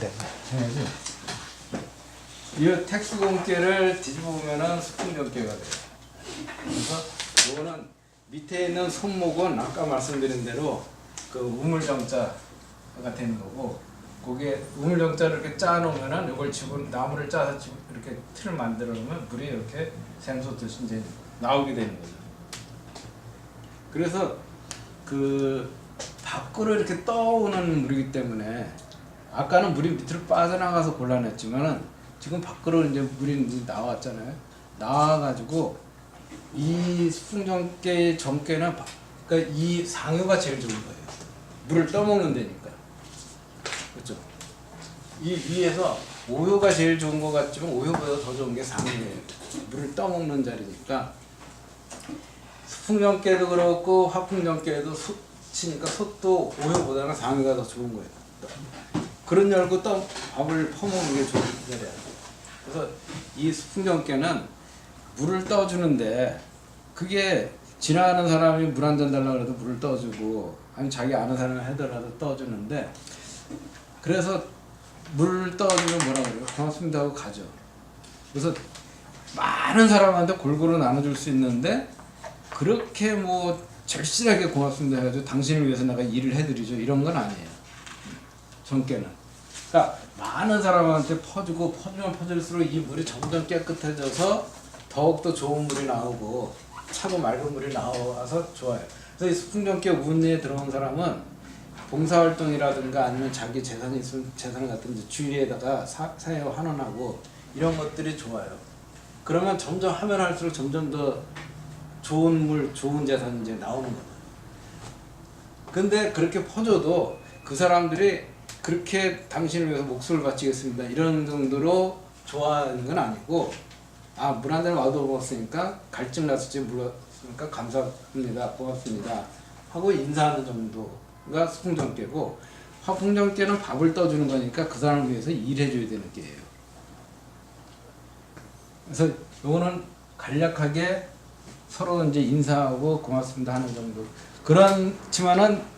네. 이 택수공개를 뒤집어 보면은 수풍정계가 돼요. 그래서 이거는 밑에 있는 손목은 아까 말씀드린 대로 그 우물정자가 되는 거고, 거기에 우물정자를 이렇게 짜놓으면은 이걸 나무를 짜서 이렇게 틀을 만들어 놓으면 물이 이렇게 샘솟듯이 이제 나오게 되는 거죠. 그래서 그 밖으로 이렇게 떠오는 물이기 때문에 아까는 물이 밑으로 빠져나가서 곤란했지만은 지금 밖으로 이제 물이 이제 나왔잖아요. 나와가지고 이 수풍정계의 정계는 그러니까 이 상유가 제일 좋은 거예요. 물을 떠먹는 데니까. 그렇죠? 이 위에서 오효가 제일 좋은 것 같지만 오효보다 더 좋은 게 상유예요. 물을 떠먹는 자리니까. 수풍정계도 그렇고 화풍정계도 솥이니까 솥도 오효보다는 상유가 더 좋은 거예요. 그런 열고 또 밥을 퍼먹는 게 좋은 자리야. 그래서 이 수풍정계는 물을 떠주는데, 그게 지나가는 사람이 물 한 잔 달라고 해도 물을 떠주고, 아니 자기 아는 사람이 하더라도 떠주는데, 그래서 물 떠주면 뭐라 그래요? 고맙습니다 하고 가죠. 그래서 많은 사람한테 골고루 나눠줄 수 있는데, 그렇게 뭐 절실하게 고맙습니다 해가지고 당신을 위해서 내가 일을 해드리죠, 이런 건 아니에요. 정계는. 그러니까 많은 사람한테 퍼주고 퍼주면 퍼질수록 이 물이 점점 깨끗해져서 더욱더 좋은 물이 나오고 차고 맑은 물이 나와서 좋아요. 그래서 이 수풍정계 운에 들어온 사람은 봉사활동이라든가 아니면 자기 재산이 있으면 재산 같은 주위에다가 사회 환원하고 이런 것들이 좋아요. 그러면 점점 하면 할수록 점점 더 좋은 물, 좋은 재산이 이제 나오는 거예요. 근데 그렇게 퍼줘도 그 사람들이 그렇게 당신을 위해서 목숨을 바치겠습니다 이런 정도로 좋아하는 건 아니고, 아, 물 한 잔 얻어먹었으니까 갈증 났을지 물었으니까 감사합니다, 고맙습니다 하고 인사하는 정도가 수풍정계고, 화풍정계는 밥을 떠주는 거니까 그 사람을 위해서 일해줘야 되는 게예요. 그래서 요거는 간략하게 서로 이제 인사하고 고맙습니다 하는 정도. 그렇지만은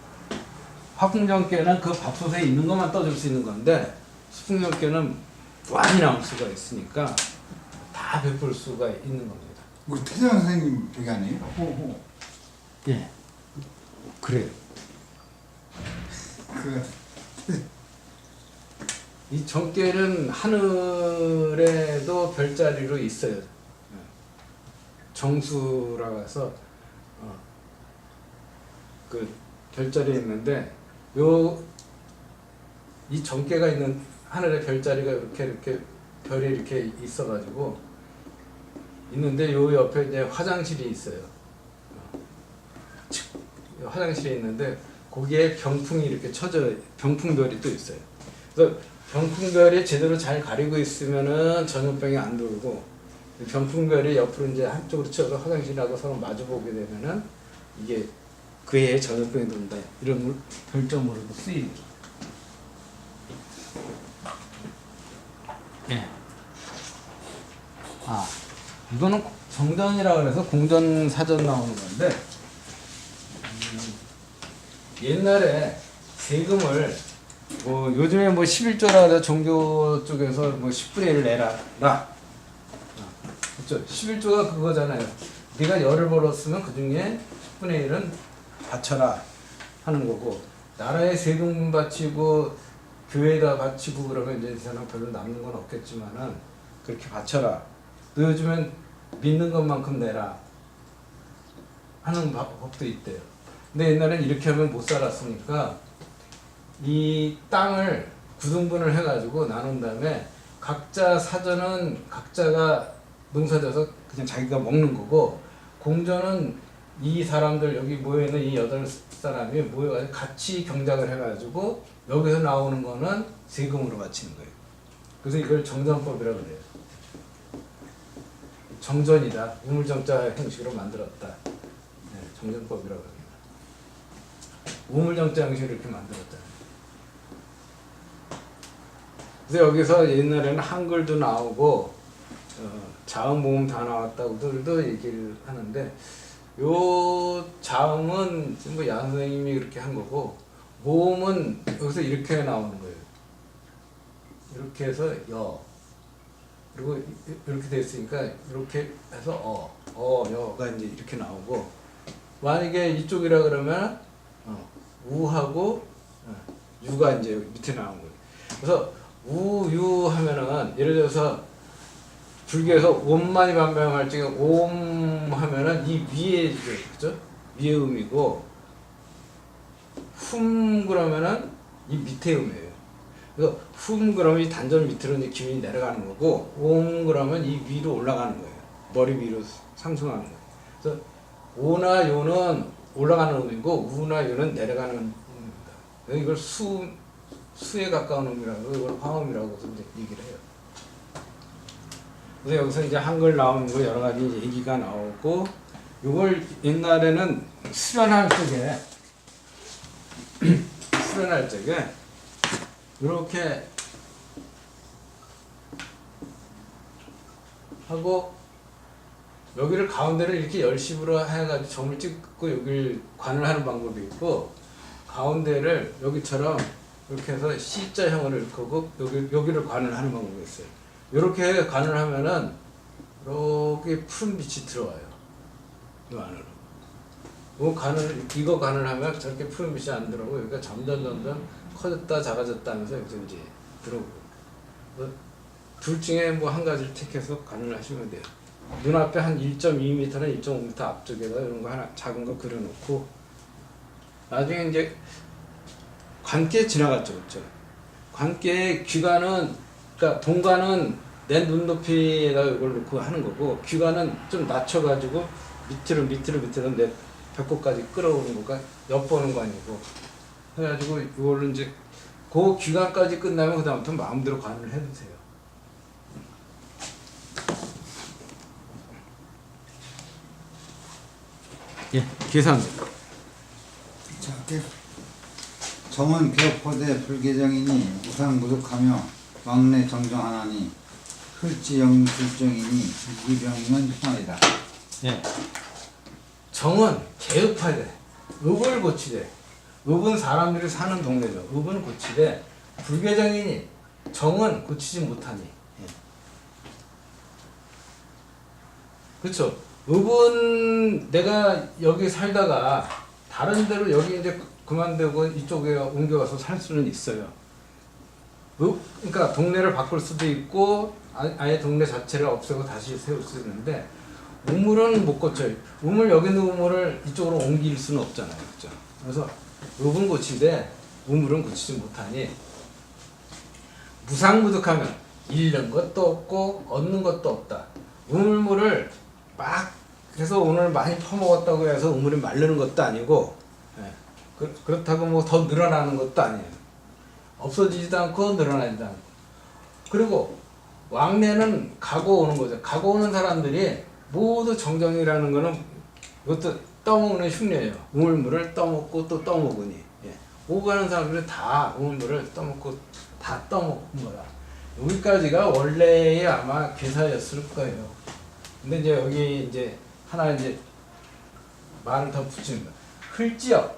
화풍정계는 그 밥솥에 있는 것만 떠줄 수 있는 건데, 수풍정계는 무한히 나올 수가 있으니까 다 베풀 수가 있는 겁니다. 우리 태정 선생님 얘기 아니에요? 호호. 예. 그래요. 이 정계는 하늘에도 별자리로 있어요. 정수라고 해서 그 별자리 있는데, 이 정계가 있는 하늘에 별자리가 이렇게 별이 이렇게 있어가지고 있는데, 요 옆에 이제 화장실이 있어요. 화장실이 있는데 거기에 병풍이 이렇게 쳐져, 병풍별이 또 있어요. 그래서 병풍별이 제대로 잘 가리고 있으면은 전염병이 안 돌고, 병풍별이 옆으로 이제 한쪽으로 쳐서 화장실하고 서로 마주보게 되면은 이게 그 해에 전염병이 돈다, 이런 별점으로도 쓰이죠. 예. 아, 이거는 정전이라고 해서 공전 사전 나오는 건데, 옛날에 세금을 뭐 요즘에 뭐 11조라 해서 종교 쪽에서 뭐 10분의 1 내라. 그렇죠? 11조가 그거잖아요. 네가 열을 벌었으면 그 중에 10분의 1은 바쳐라 하는 거고, 나라에 세금 바치고 교회에다 바치고 그러면 이제 세상 별로 남는 건 없겠지만은 그렇게 바쳐라. 너 요즘엔 믿는 것만큼 내라 하는 법도 있대요. 근데 옛날엔 이렇게 하면 못 살았으니까 이 땅을 구등분을 해가지고 나눈 다음에 각자 사전은 각자가 농사져서 그냥 자기가 먹는 거고, 공전은 이 사람들 여기 모여있는 이 8사람이 모여가지고 같이 경작을 해가지고 여기서 나오는 거는 세금으로 바치는 거예요. 그래서 이걸 정전법이라고 그래요. 정전이다, 우물정자 형식으로 만들었다. 네, 정전법이라고 합니다. 우물정자 형식으로 이렇게 만들었다. 그래서 여기서 옛날에는 한글도 나오고 자음 모음 다 나왔다고들도 얘기를 하는데, 요 자음은 뭐 야 선생님이 그렇게 한 거고, 모음은 여기서 이렇게 나오는 거예요. 이렇게 해서 여 그리고 이렇게 돼 있으니까 이렇게 해서 여가 이제 이렇게 나오고 만약에 이쪽이라 그러면 우하고 유가 이제 밑에 나온 거예요. 그래서 우, 유 하면은 예를 들어서 불교에서 옴만이 반명할 적에 옴 하면은 이 위에 그죠? 위에 음이고 훔 그러면은 이 밑에 음이에요. 그래서 훔 그러면 이 단전 밑으로 이제 기운이 내려가는 거고 옴 그러면 이 위로 올라가는 거예요. 머리 위로 상승하는 거예요. 그래서 오나 요는 올라가는 음이고 우나 요는 내려가는 음입니다. 그래서 이걸 수에 가까운 음이라고 이걸 화음이라고 이제 얘기를 해요. 그래서 여기서 이제 한글 나오는 거 여러 가지 얘기가 나오고 이걸 옛날에는 수련할 적에 이렇게 하고 여기를 가운데를 이렇게 열심으로 해가지고 점을 찍고 여기를 관을 하는 방법이 있고 가운데를 여기처럼 이렇게 해서 C자형으로 이렇게 하고 여기를 관을 하는 방법이 있어요. 이렇게 관을 하면은 이렇게 푸른 빛이 들어와요. 이 안으로. 이거 관을 하면 저렇게 푸른 빛이 안 들어오고 여기가 점점 커졌다 작아졌다 하면서 여기서 이제 들어오고. 둘 중에 뭐 한 가지를 택해서 관을 하시면 돼요. 눈앞에 한 1.2m나 1.5m 앞쪽에다 이런 거 하나 작은 거 그려놓고 나중에 이제 관계 지나갔죠, 그렇죠? 관계 귀관은 그러니까 동관은 내 눈높이에다 이걸 놓고 하는 거고 귀관은 좀 낮춰가지고 밑으로 내 배꼽까지 끌어오는 거가 엿보는 거 아니고 해가지고 이걸로 이제 그 귀관까지 끝나면 그 다음부터 마음대로 관을 해도 돼요. 예, 계산. 자, 정은 개포대 불계정이니 우상무득하며 왕래 정정하나니 흘지 영불정이니 이병이면 형이다. 예. 정은 개업하되 읍을 고치되 읍은 사람들이 사는 동네죠. 읍은 고치되 불계정이니 정은 고치지 못하니. 예. 그렇죠. 읍은 내가 여기 살다가 다른 데로 여기 이제 그만두고 이쪽에 옮겨가서 살 수는 있어요. 그러니까 동네를 바꿀 수도 있고 아예 동네 자체를 없애고 다시 세울 수 있는데 우물은 못 고쳐요. 여기 있는 우물을 이쪽으로 옮길 수는 없잖아요. 그렇죠? 그래서 읍은 고치되 우물은 고치지 못하니 무상무득하면 잃는 것도 없고 얻는 것도 없다. 우물물을 막 해서 오늘 많이 퍼먹었다고 해서 우물이 마르는 것도 아니고 그렇다고 뭐 더 늘어나는 것도 아니에요. 없어지지도 않고 늘어나지도 않고. 그리고 왕래는 가고 오는 거죠. 가고 오는 사람들이 모두 정정이라는 거는 이것도 떠먹는 흉내예요. 우물물을 떠먹고 또 떠먹으니. 오고 가는 사람들은 다 우물물을 떠먹고 다 떠먹은 거야. 여기까지가 원래의 아마 괴사였을 거예요. 근데 이제 여기 이제 하나 이제 말을 더 붙입니다. 흘지요.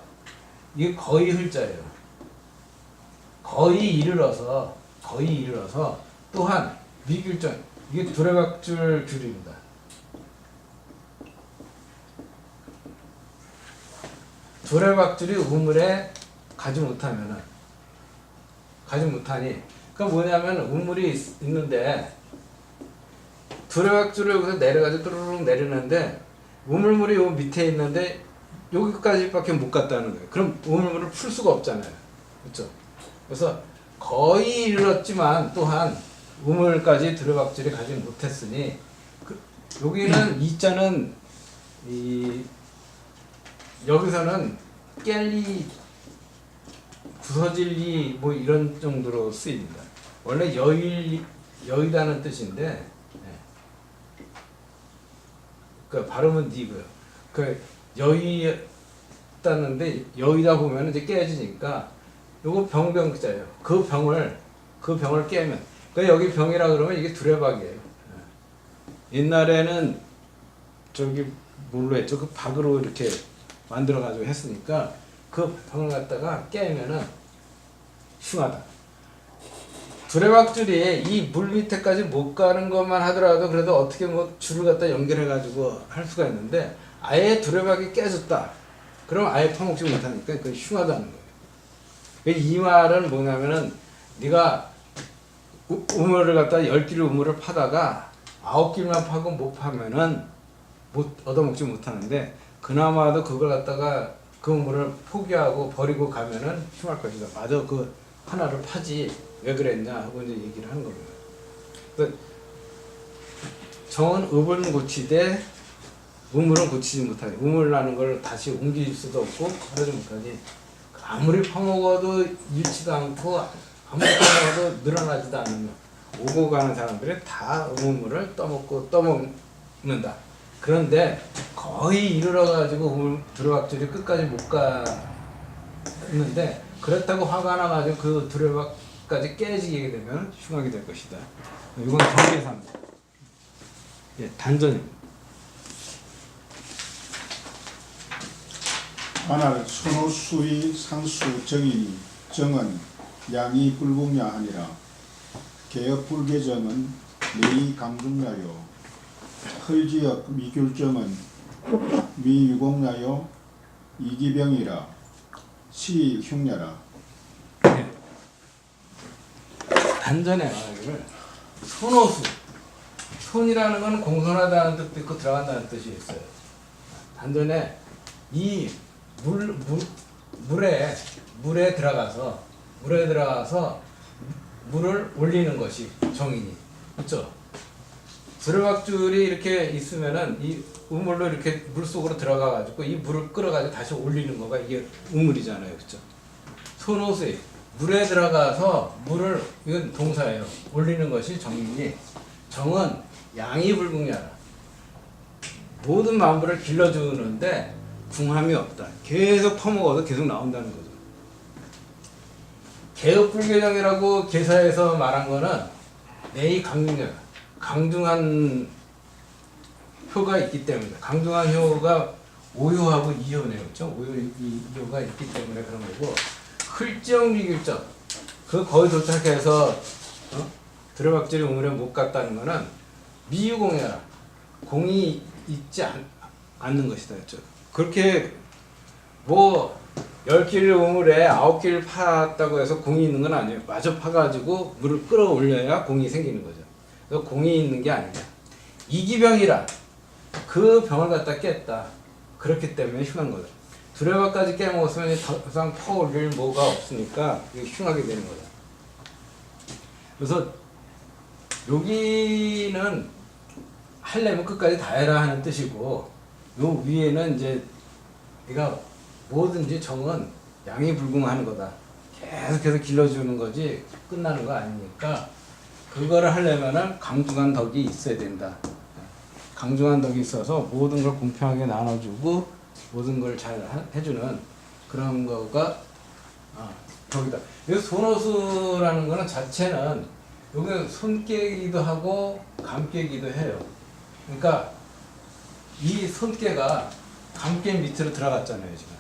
이게 거의 흘자예요. 거의 이르러서 또한 미귤정 이게 두레박줄 귤입니다. 두레박줄이 우물에 가지 못하니 그러니까 뭐냐면 우물이 있는데 두레박줄을 여기서 내려가지고 뚜루룩 내리는데 우물물이 요 밑에 있는데 여기까지밖에 못 갔다는 거예요. 그럼 우물물을 풀 수가 없잖아요. 그렇죠? 그래서 거의 이르렀지만 또한 우물까지 두레박줄이 가지 못했으니 여기는 이자는 여기서는 깰리 부서질리 뭐 이런 정도로 쓰입니다. 원래 여의다는 뜻인데 그 발음은 니고요. 그 여의다는데 여의다 보면 이제 깨지니까 요거 병자예요. 그 병을 깨면 그 여기 병이라 그러면 이게 두레박이에요. 옛날에는 저기 뭘로 했죠? 그 박으로 이렇게 만들어 가지고 했으니까 그 병을 갖다가 깨면은 흉하다. 두레박줄이 이 물 밑에까지 못 가는 것만 하더라도 그래도 어떻게 뭐 줄을 갖다 연결해 가지고 할 수가 있는데 아예 두레박이 깨졌다. 그럼 아예 파먹지 못하니까 그건 흉하다는 거예요. 이 말은 뭐냐면은 네가 우물을 갖다 10길 우물을 파다가 9길만 파고 못 파면은 못 얻어먹지 못하는데 그나마도 그걸 갖다가 그 우물을 포기하고 버리고 가면은 흉할 것이다. 맞아, 그 하나를 파지 왜 그랬냐 하고 이제 얘기를 하는 겁니다. 그래서 정은 읍은 고치되 우물은 고치지 못하니 우물이라는 걸 다시 옮길 수도 없고 그러지 못하니 아무리 파먹어도 잃지도 않고 아무리 파먹어도 늘어나지도 않으면 오고 가는 사람들이 다 우물을 떠먹고 떠먹는다. 그런데 거의 이르러가지고 우물 두레박줄이 끝까지 못 가는데 그렇다고 화가 나가지고 그 두레박까지 깨지게 되면 흉하게 될 것이다. 이건 정계상 단전입니다. 만할 선호수의 상수 정인이 정은 양이 불궁야 하니라. 개업 불계정은 내이 강중야요. 헐지역 미귤정은 미유공야요. 이기병이라. 시 흉야라. 단전에 말하기를 손호수, 손이라는 건 공손하다는 뜻도 있고 들어간다는 뜻이 있어요. 단전에 이 물에 들어가서 물을 올리는 것이 정인이. 그렇죠? 두레박줄이 이렇게 있으면은 이 우물로 이렇게 물 속으로 들어가 가지고 이 물을 끌어 가지고 다시 올리는 거가 이게 우물이잖아요. 그렇죠? 손호수에 물에 들어가서 물을, 이건 동사예요. 올리는 것이 정인이. 정은 양이 불궁야라. 모든 만물을 길러주는데 궁함이 없다. 계속 퍼먹어도 계속 나온다는 거죠. 개업불개정이라고 계사에서 말한 거는 내이 강중한 효가 있기 때문에, 강중한 효가 오효하고 이효네요. 그렇죠? 이효가 있기 때문에 그런 거고, 흘지영미길정, 그 거의 도착해서 두레박줄이 우물에 못 갔다는 거는 미유공야라. 공이 있지 않는 것이다. 그렇죠? 그렇게 뭐 10길 우물에 9길 팠다고 해서 공이 있는 건 아니에요. 마저 파가지고 물을 끌어올려야 공이 생기는 거죠. 그래서 공이 있는 게 아니다. 이기병이라. 그 병을 갖다 깼다. 그렇기 때문에 흉한 거다. 두레박까지 깨먹었으면 더 이상 퍼올릴 뭐가 없으니까 흉하게 되는 거다. 그래서 여기는 하려면 끝까지 다 해라 하는 뜻이고, 요 위에는 이제 네가 뭐든지 정은 양이 불궁하는 거다. 계속해서 길러주는 거지 끝나는 거 아니니까 그거를 하려면은 강중한 덕이 있어야 된다. 강중한 덕이 있어서 모든 걸 공평하게 나눠주고 모든 걸 잘 해주는 그런 거가 덕이다. 여기 손호수라는 거는 자체는 여기 손 깨기도 하고 감 깨기도 해요. 그러니까 이 손깨가 감깨 밑으로 들어갔잖아요, 지금.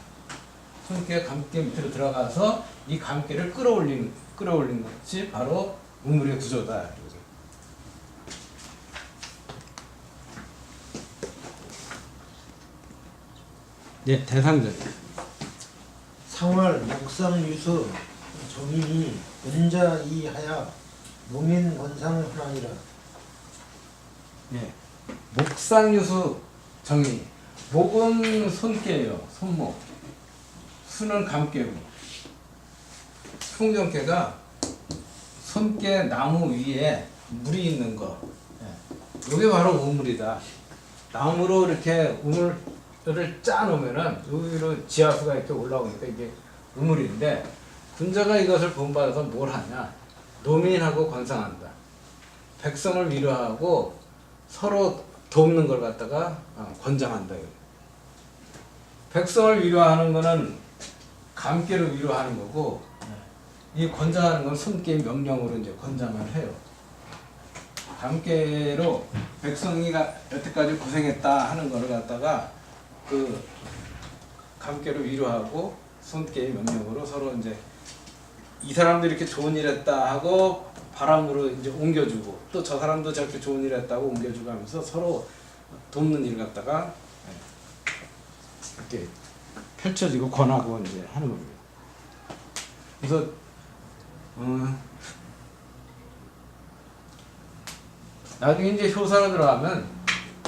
손깨가 감깨 밑으로 들어가서 이 감깨를 끌어올린 것이 바로 우물의 구조다. 네, 대상전. 상월 목상유수 정인이 은자이하야 목인권상을 하나니라. 네, 목상유수 정의. 목은 손깨예요, 손목. 수는 감깨고. 풍경깨가 손깨 나무 위에 물이 있는 거. 이게 바로 우물이다. 나무로 이렇게 우물을 짜 놓으면은 여기로 지하수가 이렇게 올라오니까 이게 우물인데, 군자가 이것을 본받아서 뭘 하냐? 노민하고 관상한다. 백성을 위로하고 서로 돕는 걸 갖다가 권장한다. 백성을 위로하는 거는 감깨로 위로하는 거고, 이 권장하는 건 손깨 명령으로 이제 권장을 해요. 감깨로 백성이 여태까지 고생했다 하는 거를 갖다가 그 감깨로 위로하고 손깨의 명령으로 서로 이제 이 사람들이 이렇게 좋은 일 했다 하고 바람으로 이제 옮겨주고 또 저 사람도 저렇게 좋은 일 했다고 옮겨주고 하면서 서로 돕는 일 갖다가 이렇게 펼쳐지고 권하고 이제 하는 겁니다. 그래서 나중에 이제 효사로 들어가면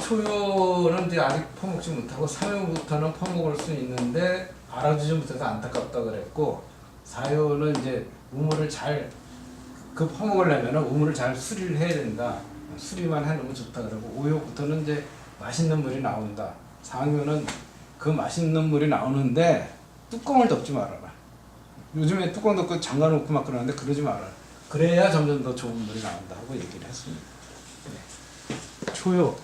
초효는 이제 아직 퍼먹지 못하고 3효부터는 퍼먹을 수 있는데 알아주지 못해서 안타깝다 그랬고 4효는 이제 우물을 잘 그 퍼먹으려면 우물을 잘 수리를 해야 된다. 수리만 해놓으면 좋다 그러고 5효부터는 이제 맛있는 물이 나온다. 4효는 그 맛있는 물이 나오는데 뚜껑을 덮지 말아라. 요즘에 뚜껑 덮고 잠가놓고 막 그러는데 그러지 말아라. 그래야 점점 더 좋은 물이 나온다 하고 얘기를 했습니다. 네. 초효